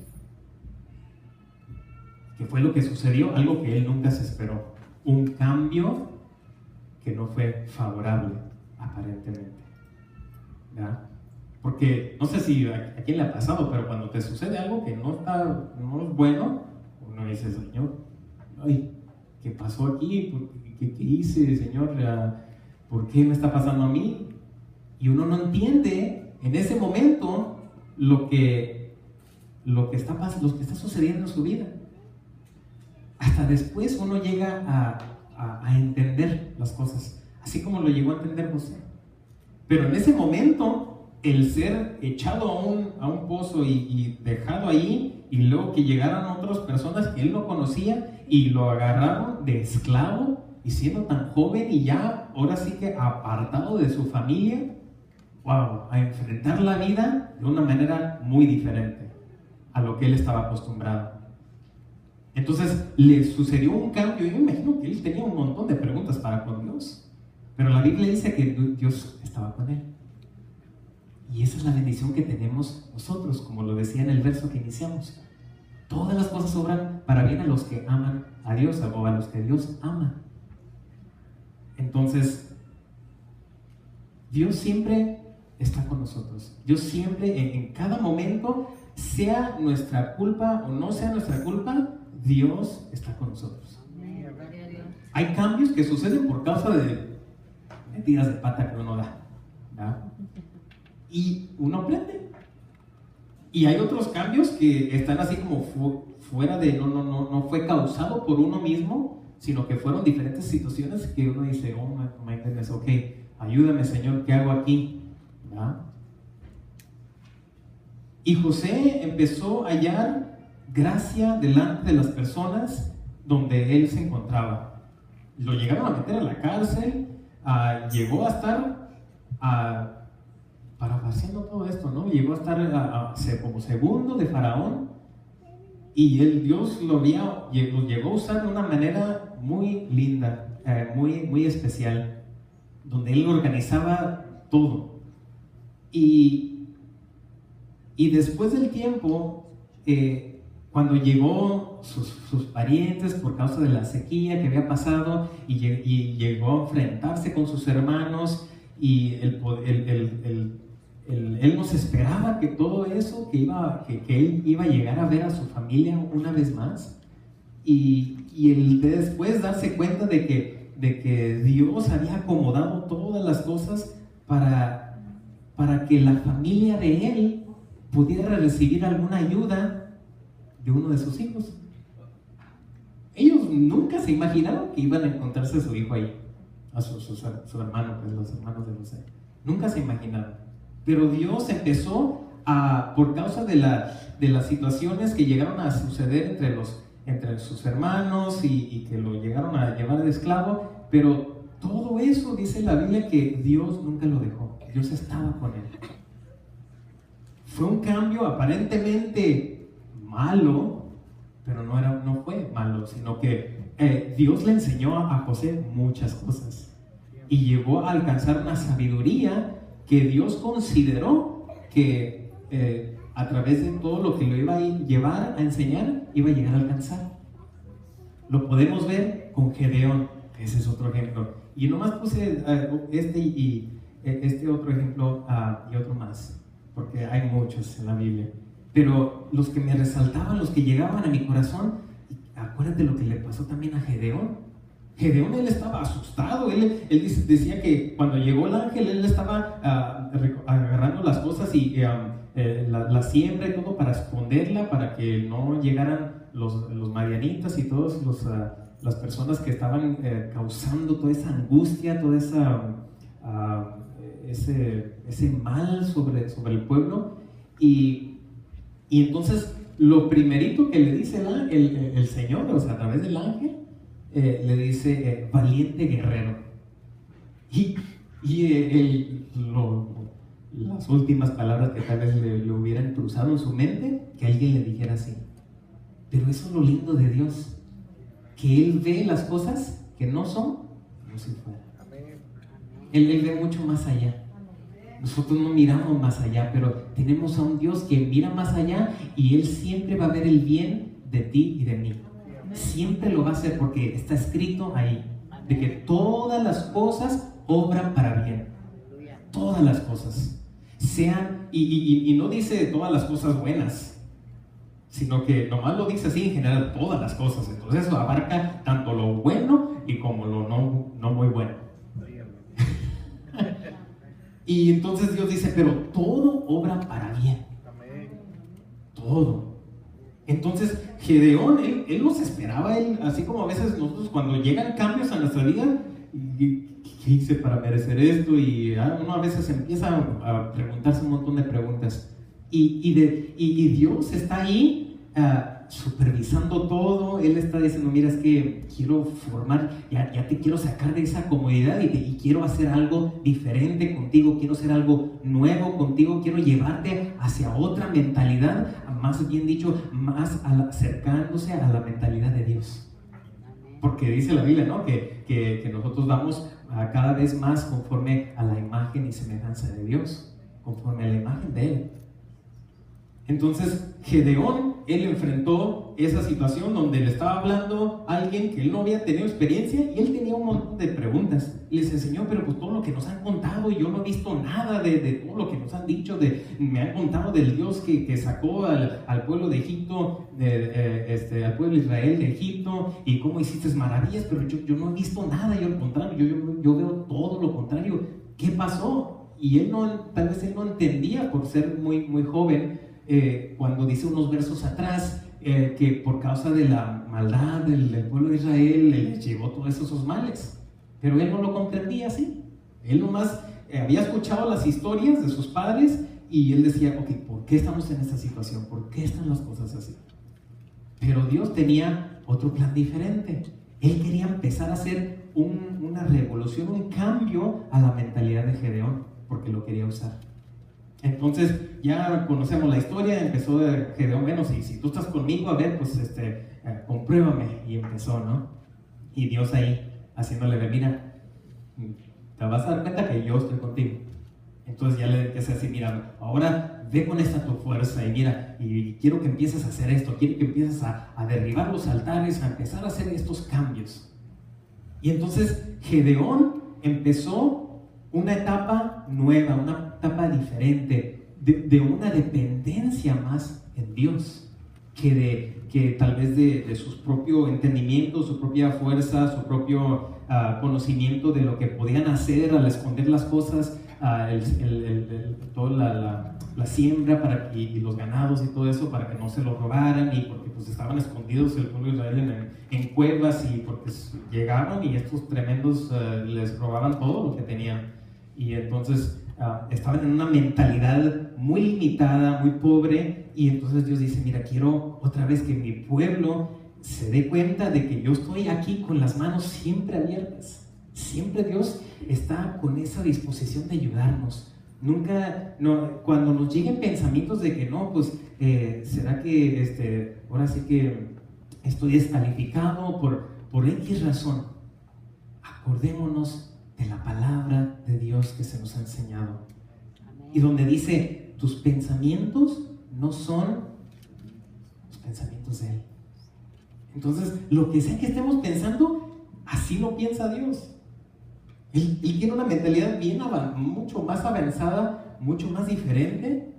¿Qué fue lo que sucedió? Algo que él nunca se esperó, un cambio que no fue favorable, aparentemente, ¿verdad? Porque no sé si a quién le ha pasado, pero cuando te sucede algo que no es bueno, uno dice, Señor, ay, ¿qué pasó aquí? ¿Qué hice, Señor? ¿Por qué me está pasando a mí? Y uno no entiende en ese momento lo que está sucediendo en su vida. Hasta después uno llega a entender las cosas, así como lo llegó a entender José. Pero en ese momento, el ser echado a un pozo y dejado ahí, y luego que llegaran otras personas que él no conocía y lo agarraron de esclavo, y siendo tan joven y ya ahora sí que apartado de su familia, wow, a enfrentar la vida de una manera muy diferente a lo que él estaba acostumbrado. Entonces le sucedió un cambio. Yo me imagino que él tenía un montón de preguntas para con Dios, pero la Biblia dice que Dios estaba con él. Y esa es la bendición que tenemos nosotros, como lo decía en el verso que iniciamos. Todas las cosas obran para bien a los que aman a Dios, o a los que Dios ama. Entonces, Dios siempre está con nosotros. Dios siempre, en cada momento, sea nuestra culpa o no sea nuestra culpa, Dios está con nosotros. Hay cambios que suceden por causa de metidas de pata que uno da, ¿verdad? Y uno aprende. Y hay otros cambios que están así como fuera de, no fue causado por uno mismo, sino que fueron diferentes situaciones que uno dice, oh my goodness, ok, ayúdame, Señor, ¿qué hago aquí? ¿Verdad? Y José empezó a hallar gracia delante de las personas donde él se encontraba. Lo llegaron a meter a la cárcel, llegó a estar parafraseando todo esto, ¿no? Llegó a estar como segundo de Faraón, y Dios lo llegó a usar de una manera muy linda, muy especial, donde él organizaba todo. Y después del tiempo, cuando llegó sus parientes por causa de la sequía que había pasado, y llegó a enfrentarse con sus hermanos, y él no se esperaba que todo eso, que él iba a llegar a ver a su familia una vez más, y el después darse cuenta de que Dios había acomodado todas las cosas para que la familia de él pudiera recibir alguna ayuda de uno de sus hijos. Ellos nunca se imaginaron que iban a encontrarse a su hijo ahí, a su hermano, pues los hermanos de José. Nunca se imaginaron. Pero Dios empezó por causa de las situaciones que llegaron a suceder entre sus hermanos y que lo llegaron a llevar de esclavo, pero todo eso dice la Biblia que Dios nunca lo dejó. Dios estaba con él. Fue un cambio aparentemente malo, pero no fue malo, sino que Dios le enseñó a José muchas cosas y llegó a alcanzar una sabiduría que Dios consideró que a través de todo lo que lo iba a llevar a enseñar, iba a llegar a alcanzar. Lo podemos ver con Gedeón, ese es otro ejemplo. Y nomás puse este otro ejemplo y otro más, porque hay muchos en la Biblia. Pero los que me resaltaban, los que llegaban a mi corazón, acuérdate lo que le pasó también a Gedeón. Gedeón, él estaba asustado. Él decía que cuando llegó el ángel, él estaba agarrando las cosas y la siembra y todo para esconderla, para que no llegaran los madianitas y todas las personas que estaban causando toda esa angustia, toda ese mal sobre el pueblo. Y entonces lo primerito que le dice el Señor, o sea, a través del ángel, le dice valiente guerrero. Y las últimas palabras que tal vez le hubieran cruzado en su mente, que alguien le dijera así. Pero eso es lo lindo de Dios, que Él ve las cosas que no son como si fueran. Él ve mucho más allá. nosotros no miramos más allá, pero tenemos a un Dios que mira más allá y Él siempre va a ver el bien de ti y de mí. Siempre lo va a hacer porque está escrito ahí, de que todas las cosas obran para bien. Todas las cosas. Sean, y no dice todas las cosas buenas, sino que nomás lo dice así en general, todas las cosas. Entonces eso abarca tanto lo bueno y como lo no muy bueno. Y entonces Dios dice, pero todo obra para bien. Todo. Entonces Gedeón, él nos esperaba, así como a veces nosotros cuando llegan cambios a nuestra vida, ¿qué hice para merecer esto? Y uno a veces empieza a preguntarse un montón de preguntas. Y Dios está ahí supervisando todo. Él está diciendo, mira, es que quiero formar, ya te quiero sacar de esa comodidad y quiero hacer algo diferente contigo, quiero hacer algo nuevo contigo, quiero llevarte hacia otra mentalidad, más bien dicho, más acercándose a la mentalidad de Dios. Porque dice la Biblia, ¿no? Que nosotros vamos cada vez más conforme a la imagen y semejanza de Dios, conforme a la imagen de Él. Entonces Gedeón, él enfrentó esa situación donde le estaba hablando a alguien que él no había tenido experiencia y él tenía un montón de preguntas. Y les enseñó, pero pues todo lo que nos han contado y yo no he visto nada de todo lo que nos han dicho, me han contado del Dios que sacó al pueblo de Egipto, al pueblo de Israel de Egipto, y cómo hiciste maravillas, pero yo no he visto nada, yo al contrario, yo veo todo lo contrario. ¿Qué pasó? Y él tal vez él no entendía por ser muy, muy joven. Cuando dice unos versos atrás que por causa de la maldad del pueblo de Israel les llevó todos esos males, pero él no lo comprendía así. Él nomás había escuchado las historias de sus padres y él decía, ok, ¿por qué estamos en esta situación? ¿Por qué están las cosas así? Pero Dios tenía otro plan diferente. Él quería empezar a hacer una revolución, un cambio a la mentalidad de Gedeón, porque lo quería usar. Entonces ya conocemos la historia, empezó Gedeón, bueno, si tú estás conmigo, a ver, pues compruébame, y empezó, ¿no? Y Dios ahí haciéndole ver, mira, te vas a dar cuenta que yo estoy contigo. Entonces ya le empecé a decir, mira, ahora ve con esta tu fuerza y mira, y quiero que empieces a hacer esto, quiero que empieces a derribar los altares, a empezar a hacer estos cambios. Y entonces Gedeón empezó una etapa nueva, una etapa diferente, de una dependencia más en Dios, que tal vez de su propio entendimiento, su propia fuerza, su propio conocimiento de lo que podían hacer al esconder las cosas, toda la siembra y los ganados y todo eso para que no se lo robaran, y porque pues estaban escondidos el pueblo de Israel en cuevas, y porque llegaban y estos tremendos les robaban todo lo que tenían. Y entonces estaban en una mentalidad muy limitada, muy pobre, y entonces Dios dice, mira, quiero otra vez que mi pueblo se dé cuenta de que yo estoy aquí con las manos siempre abiertas. Siempre Dios está con esa disposición de ayudarnos. Nunca, cuando nos lleguen pensamientos de que no, pues será que ahora sí que estoy descalificado por X razón, acordémonos de la palabra de Dios que se nos ha enseñado. Amén. Y donde dice, tus pensamientos no son los pensamientos de Él. Entonces, lo que sea que estemos pensando, así lo piensa Dios. Él tiene una mentalidad mucho más avanzada, mucho más diferente.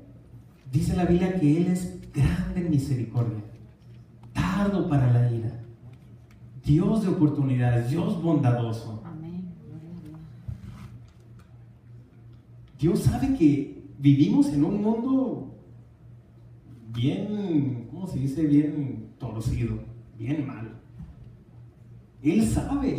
Dice la Biblia que Él es grande en misericordia, tardo para la ira, Dios de oportunidades, Dios bondadoso. Dios sabe que vivimos en un mundo bien, ¿cómo se dice? Bien torcido, bien mal. Él sabe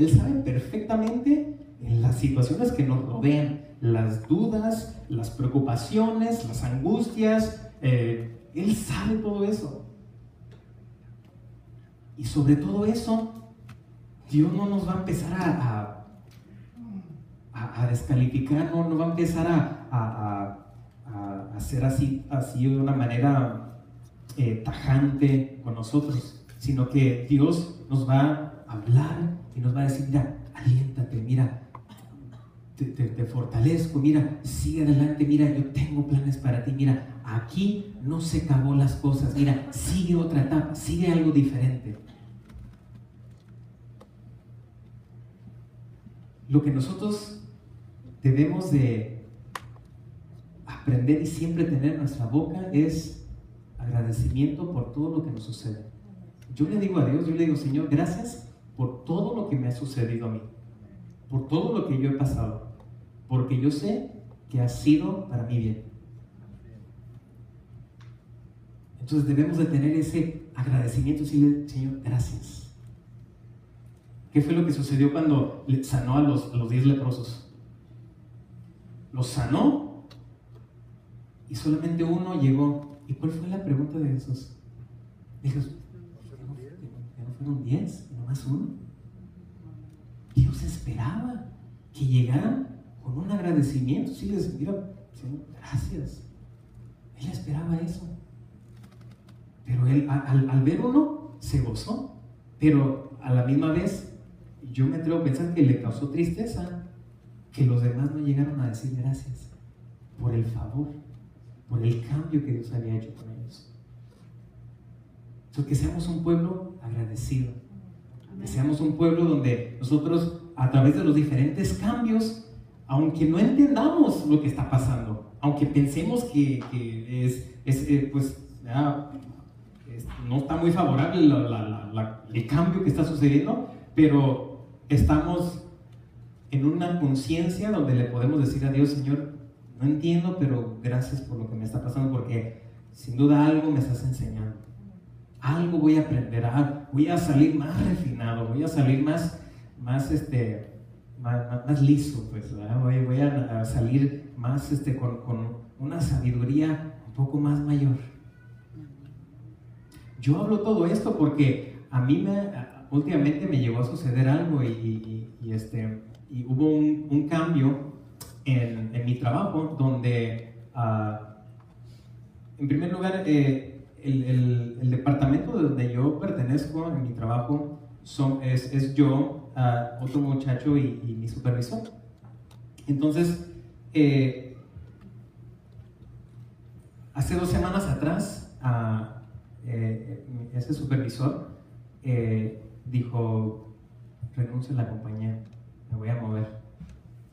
perfectamente en las situaciones que nos rodean, las dudas, las preocupaciones, las angustias. Él sabe todo eso. Y sobre todo eso, Dios no nos va a empezar a descalificar, no va a empezar a hacer así de una manera tajante con nosotros, sino que Dios nos va a hablar y nos va a decir, mira, aliéntate, mira, te fortalezco, mira, sigue adelante, mira, yo tengo planes para ti, mira, aquí no se acabó las cosas, mira, sigue otra etapa, sigue algo diferente. Lo que nosotros debemos de aprender y siempre tener en nuestra boca es agradecimiento por todo lo que nos sucede. Yo le digo a Dios, yo le digo, Señor, gracias por todo lo que me ha sucedido a mí, por todo lo que yo he pasado, porque yo sé que ha sido para mi bien. Entonces debemos de tener ese agradecimiento y decirle, Señor, gracias. ¿Qué fue lo que sucedió cuando sanó a los 10 leprosos? Los sanó y solamente uno llegó. ¿Y cuál fue la pregunta de Jesús? Dijo, ¿ya no fueron 10? ¿Nomás uno? Dios esperaba que llegaran con un agradecimiento. Sí, les mira, Señor, gracias. Él esperaba eso. Pero él, al ver uno, se gozó. Pero a la misma vez, yo me atrevo a pensar que le causó tristeza que los demás no llegaron a decir gracias por el favor, por el cambio que Dios había hecho con ellos. Entonces, que seamos un pueblo agradecido. Que seamos un pueblo donde nosotros, a través de los diferentes cambios, aunque no entendamos lo que está pasando, aunque pensemos que no está muy favorable el cambio que está sucediendo, pero estamos en una conciencia donde le podemos decir a Dios, Señor, no entiendo, pero gracias por lo que me está pasando, porque sin duda algo me estás enseñando. Algo voy a aprender, voy a salir más refinado, voy a salir más liso, pues, voy a salir más con una sabiduría un poco más mayor. Yo hablo todo esto porque a mí últimamente me llegó a suceder algo y hubo un cambio en mi trabajo donde, en primer lugar, el departamento donde yo pertenezco en mi trabajo es yo, otro muchacho y mi supervisor. Entonces, hace 2 semanas atrás, ese supervisor dijo, renuncio a la compañía, me voy a mover,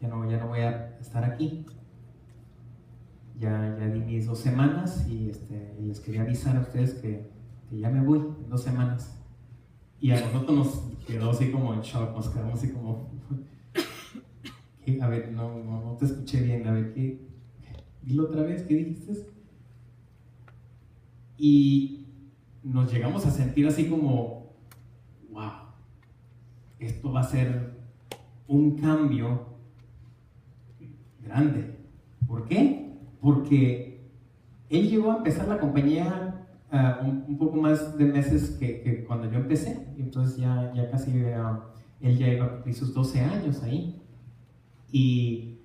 ya no voy a estar aquí. Ya di mis 2 semanas y les quería avisar a ustedes que ya me voy en 2 semanas. Y a nosotros nos quedó así como en shock, nos quedamos así como, ¿qué? A ver, no te escuché bien, a ver, ¿qué? Dilo otra vez, ¿qué dijiste? Y nos llegamos a sentir así como, wow, esto va a ser un cambio grande. ¿Por qué? Porque él llegó a empezar la compañía un poco más de meses que cuando yo empecé, y entonces ya casi él ya iba a cumplir sus 12 años ahí. Y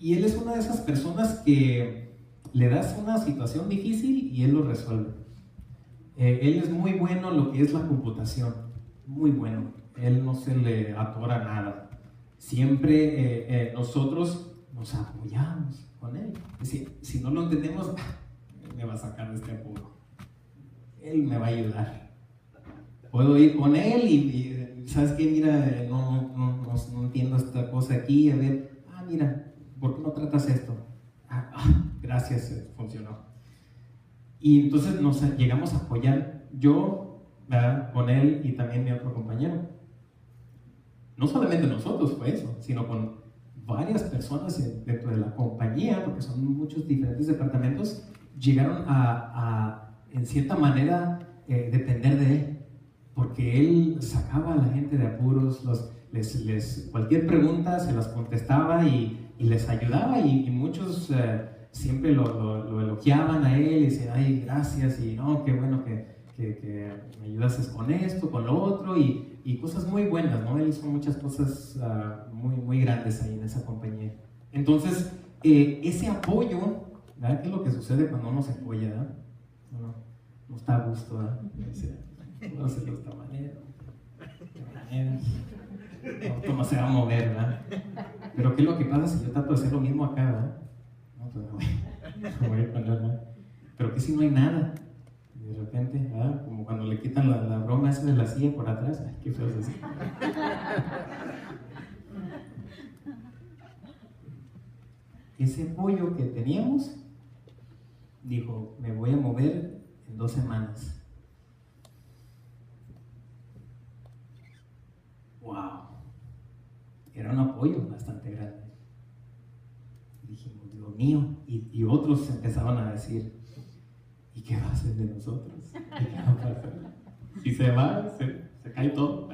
él es una de esas personas que le das una situación difícil y él lo resuelve. Él es muy bueno en lo que es la computación, muy bueno. Él no se le atora nada. Siempre nosotros nos apoyamos con él. Es decir, si no lo entendemos, él me va a sacar de este apuro. Él me va a ayudar. Puedo ir con él y ¿sabes qué? Mira, no entiendo esta cosa aquí. A ver, mira, ¿por qué no tratas esto? Gracias, funcionó. Y entonces nos llegamos a apoyar, yo, ¿verdad?, con él y también mi otro compañero. No solamente nosotros fue eso, sino con varias personas dentro de la compañía, porque son muchos diferentes departamentos, llegaron a en cierta manera, depender de él, porque él sacaba a la gente de apuros, cualquier pregunta se las contestaba y les ayudaba, y muchos siempre lo elogiaban a él y decían, ay, gracias, y no, qué bueno que me ayudases con esto, con lo otro, y cosas muy buenas, ¿no? Él hizo muchas cosas muy, muy grandes ahí en esa compañía. Entonces, ese apoyo, ¿verdad? ¿Qué es lo que sucede cuando uno se apoya, ¿verdad? No está a gusto, ¿verdad? No sé de esta manera. No se va a mover, ¿verdad? Pero ¿qué es lo que pasa si yo trato de hacer lo mismo acá, verdad? No, pues me voy a poner mal. Pero que si no hay nada. De repente, ¿verdad? Como cuando le quitan la broma esa de la silla por atrás. Ay, qué feo es así. Ese pollo que teníamos, dijo, me voy a mover en 2 semanas. ¡Wow! Era un apoyo bastante grande. Dijimos, Dios mío, y otros empezaban a decir, ¿y qué va a hacer de nosotros? ¿Y qué va a pasar? Si se va, se cae todo.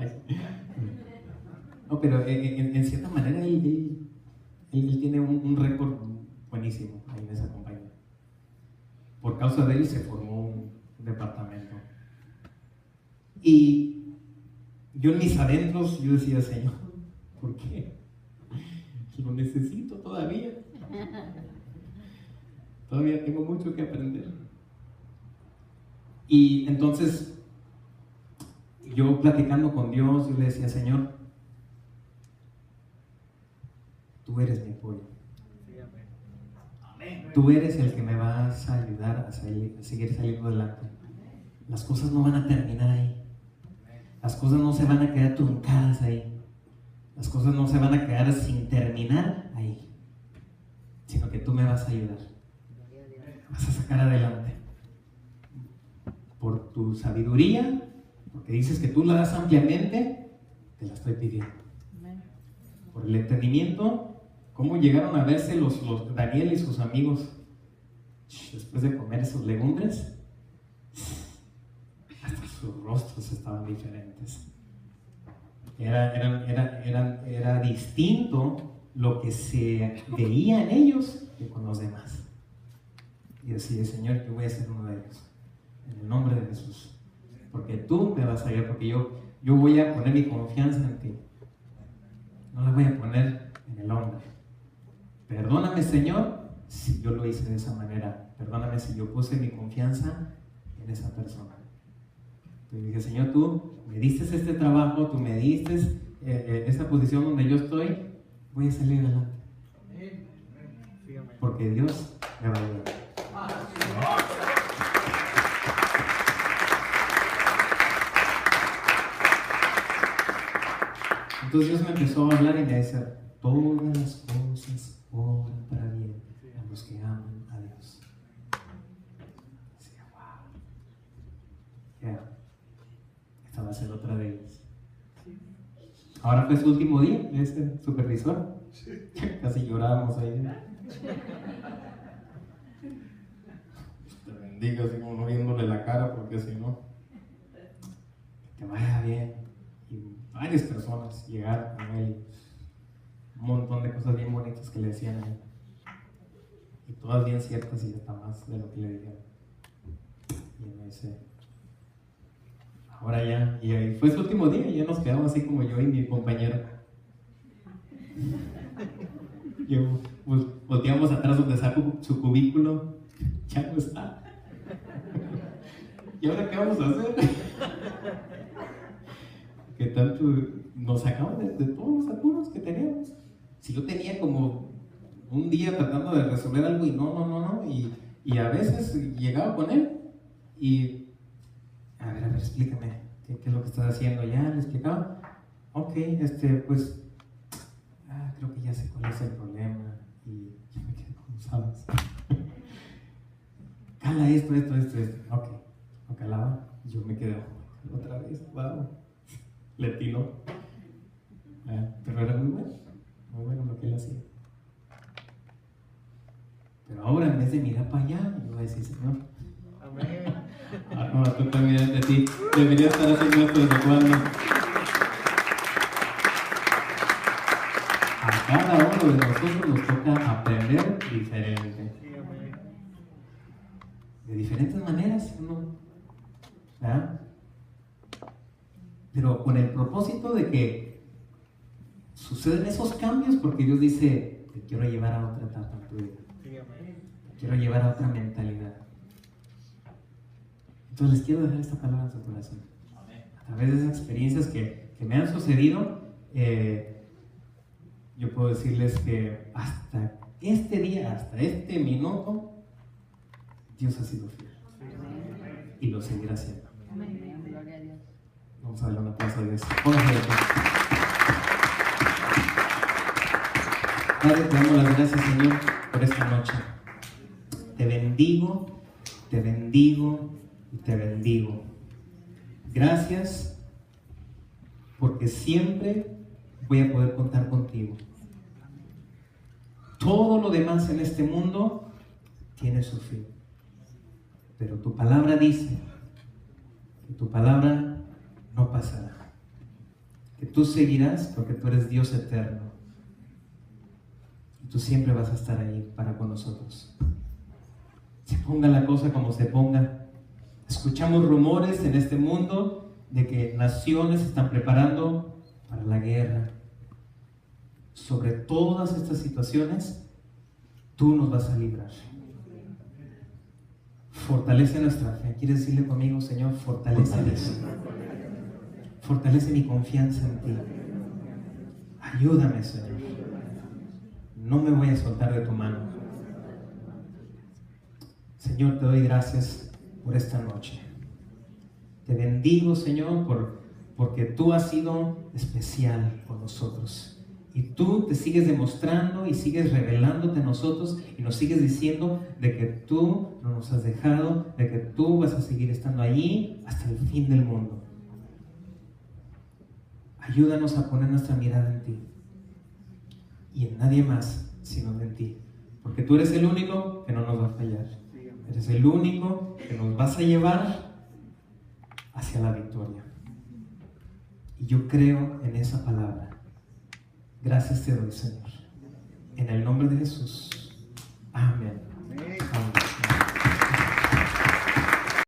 No, pero en cierta manera él tiene un récord buenísimo ahí en esa compañía. Por causa de él se formó un departamento. Y yo en mis adentros, yo decía, Señor, ¿por qué? Lo necesito todavía. Todavía tengo mucho que aprender. Y entonces, yo platicando con Dios, yo le decía, Señor, tú eres mi apoyo. Tú eres el que me vas a ayudar a seguir saliendo adelante. Las cosas no van a terminar ahí. Las cosas no se van a quedar truncadas ahí. Las cosas no se van a quedar sin terminar ahí. Sino que tú me vas a ayudar. Me vas a sacar adelante. Por tu sabiduría, porque dices que tú la das ampliamente, te la estoy pidiendo. Por el entendimiento, cómo llegaron a verse los Daniel y sus amigos después de comer esos legumbres, hasta sus rostros estaban diferentes. Era distinto lo que se veía en ellos que con los demás. Y decía, Señor, yo voy a ser uno de ellos, en el nombre de Jesús, porque tú me vas a ayudar, porque yo voy a poner mi confianza en ti, no la voy a poner en el hombre. Perdóname, Señor, si yo lo hice de esa manera. Perdóname si yo puse mi confianza en esa persona. Entonces dije, Señor, tú me diste este trabajo, tú me diste esta posición donde yo estoy, voy a salir adelante. Porque Dios me va a ayudar. Entonces Dios me empezó a hablar y me decía, todas las cosas obran para bien a los que aman a Dios. Decía, wow. Esta va a ser otra de ellas. Ahora fue su último día, este supervisor. Casi llorábamos ahí. Te bendiga, así como no viéndole la cara, porque si no, que te vaya bien. Y varias personas llegaron con él. Un montón de cosas bien bonitas que le decían a él. Y todas bien ciertas y hasta más de lo que le dijeron. Y él me dice, ahora ya. Y ahí fue su último día y ya nos quedamos así como yo y mi compañero. Y volteamos atrás donde está su cubículo. Ya no está. ¿Y ahora qué vamos a hacer? Que tanto nos sacaban de todos los apuros que teníamos. Si yo tenía como un día tratando de resolver algo y no, y a veces llegaba con él y a ver, explícame, ¿qué es lo que estás haciendo? Ya le explicaba, ok, pues, creo que ya sé cuál es el problema y ya me quedé como sabes. Cala esto, ok, lo calaba, yo me quedé otra vez, wow, le tiró, pero era muy bueno lo que él hacía. Pero ahora en vez de mirar para allá, yo voy a decir, Señor, amén. No, tú también de ti, debería estar haciendo esto desde cuando. A cada uno de nosotros nos toca aprender diferente. De diferentes maneras, ¿no? ¿Verdad? Pero con el propósito de que suceden esos cambios, porque Dios dice, te quiero llevar a otra etapa en tu vida. Te quiero llevar a otra mentalidad. Entonces les quiero dejar esta palabra en su corazón. A través de esas experiencias que me han sucedido, yo puedo decirles que hasta este día, hasta este minuto, Dios ha sido fiel. Y lo seguirá siendo. Vamos a darle un aplauso a Dios. Póngase de pie. Padre, te damos las gracias, Señor, por esta noche. Te bendigo y te bendigo. Gracias porque siempre voy a poder contar contigo. Todo lo demás en este mundo tiene su fin. Pero tu palabra dice que tu palabra no pasará. Que tú seguirás porque tú eres Dios eterno. Y tú siempre vas a estar ahí para con nosotros. Se ponga la cosa como se ponga. Escuchamos rumores en este mundo de que naciones se están preparando para la guerra. Sobre todas estas situaciones, tú nos vas a librar. Fortalece nuestra fe. ¿Quieres decirle conmigo, Señor? Fortalece mi confianza en ti. Ayúdame, Señor. No me voy a soltar de tu mano. Señor, te doy gracias por esta noche. Te bendigo, Señor, porque tú has sido especial con nosotros. Y tú te sigues demostrando y sigues revelándote a nosotros y nos sigues diciendo de que tú no nos has dejado, de que tú vas a seguir estando allí hasta el fin del mundo. Ayúdanos a poner nuestra mirada en ti y en nadie más sino en ti, porque tú eres el único que no nos va a fallar. Eres el único que nos vas a llevar hacia la victoria. Y yo creo en esa palabra. Gracias te doy, Señor. En el nombre de Jesús. Amén.